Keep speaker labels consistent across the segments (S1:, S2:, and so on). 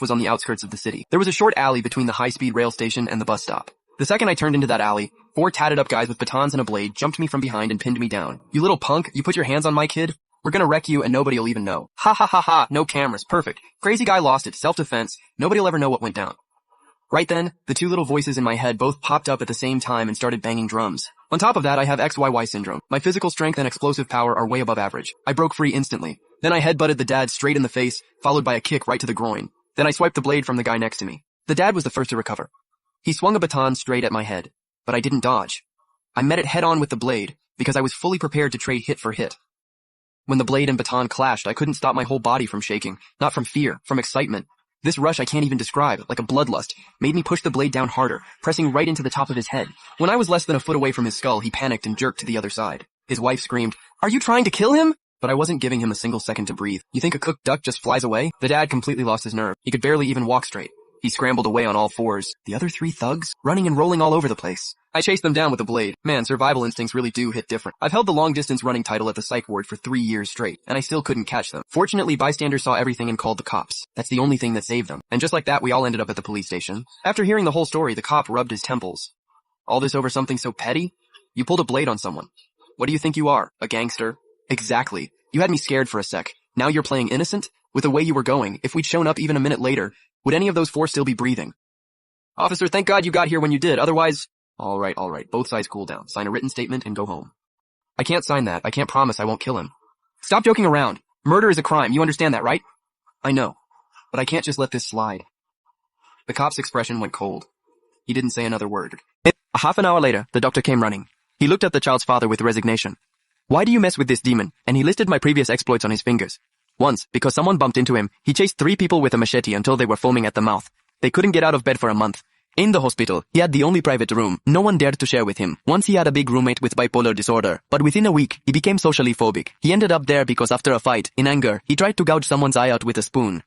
S1: was on the outskirts of the city. There was a short alley between the high-speed rail station and the bus stop. The second I turned into that alley, 4 tatted-up guys with batons and a blade jumped me from behind and pinned me down. "You little punk, you put your hands on my kid? We're gonna wreck you and nobody'll even know." Ha ha ha ha, no cameras, perfect. Crazy guy lost it, self-defense, nobody'll ever know what went down. Right then, the 2 little voices in my head both popped up at the same time and started banging drums. On top of that, I have XYY syndrome. My physical strength and explosive power are way above average. I broke free instantly. Then I headbutted the dad straight in the face, followed by a kick right to the groin. Then I swiped the blade from the guy next to me. The dad was the first to recover. He swung a baton straight at my head, but I didn't dodge. I met it head-on with the blade, because I was fully prepared to trade hit for hit. When the blade and baton clashed, I couldn't stop my whole body from shaking, not from fear, from excitement. This rush I can't even describe, like a bloodlust, made me push the blade down harder, pressing right into the top of his head. When I was less than a foot away from his skull, he panicked and jerked to the other side. His wife screamed, "Are you trying to kill him?" But I wasn't giving him a single second to breathe. You think a cooked duck just flies away? The dad completely lost his nerve. He could barely even walk straight. He scrambled away on all fours. The other 3 thugs? Running and rolling all over the place. I chased them down with a blade. Man, survival instincts really do hit different. I've held the long-distance running title at the psych ward for 3 years straight, and I still couldn't catch them. Fortunately, bystanders saw everything and called the cops. That's the only thing that saved them. And just like that, we all ended up at the police station. After hearing the whole story, the cop rubbed his temples. All this over something so petty? You pulled a blade on someone. What do you think you are? A gangster? Exactly. You had me scared for a sec. Now you're playing innocent? With the way you were going, if we'd shown up even a minute later, would any of those 4 still be breathing? Officer, thank God you got here when you did, otherwise— All right. Both sides cool down. Sign a written statement and go home. I can't sign that. I can't promise I won't kill him. Stop joking around. Murder is a crime. You understand that, right? I know. But I can't just let this slide. The cop's expression went cold. He didn't say another word. A half an hour later, the doctor came running. He looked at the child's father with resignation. "Why do you mess with this demon?" And he listed my previous exploits on his fingers. Once, because someone bumped into him, he chased 3 people with a machete until they were foaming at the mouth. They couldn't get out of bed for a month. In the hospital, he had the only private room. No one dared to share with him. Once he had a big roommate with bipolar disorder, but within a week, he became socially phobic. He ended up there because after a fight, in anger, he tried to gouge someone's eye out with a spoon.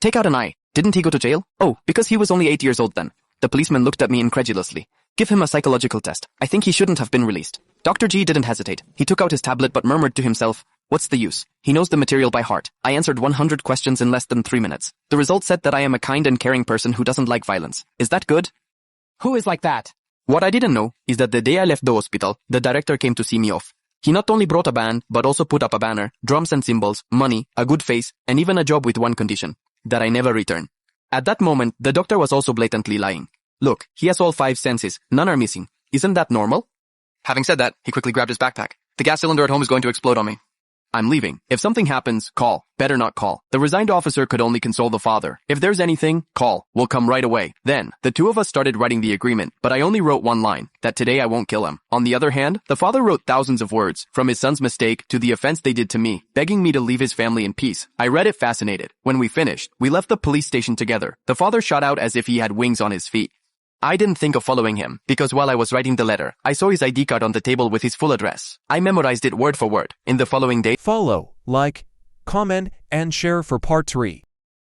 S1: Take out an eye. Didn't he go to jail? Oh, because he was only 8 years old then. The policeman looked at me incredulously. Give him a psychological test. I think he shouldn't have been released. Dr. G didn't hesitate. He took out his tablet but murmured to himself, "What's the use? He knows the material by heart." I answered 100 questions in less than 3 minutes. The result said that I am a kind and caring person who doesn't like violence. Is that good?
S2: Who is like that?
S1: What I didn't know is that the day I left the hospital, the director came to see me off. He not only brought a band, but also put up a banner, drums and cymbals, money, a good face, and even a job with one condition, that I never return. At that moment, the doctor was also blatantly lying. Look, he has all 5 senses, none are missing. Isn't that normal? Having said that, he quickly grabbed his backpack. The gas cylinder at home is going to explode on me. I'm leaving. If something happens, call. Better not call. The resigned officer could only console the father. If there's anything, call. We'll come right away. Then, the 2 of us started writing the agreement, but I only wrote 1 line, that today I won't kill him. On the other hand, the father wrote thousands of words, from his son's mistake to the offense they did to me, begging me to leave his family in peace. I read it fascinated. When we finished, we left the police station together. The father shot out as if he had wings on his feet. I didn't think of following him, because while I was writing the letter, I saw his ID card on the table with his full address. I memorized it word for word. In the following day,
S3: Follow, like, comment, and share for part 3.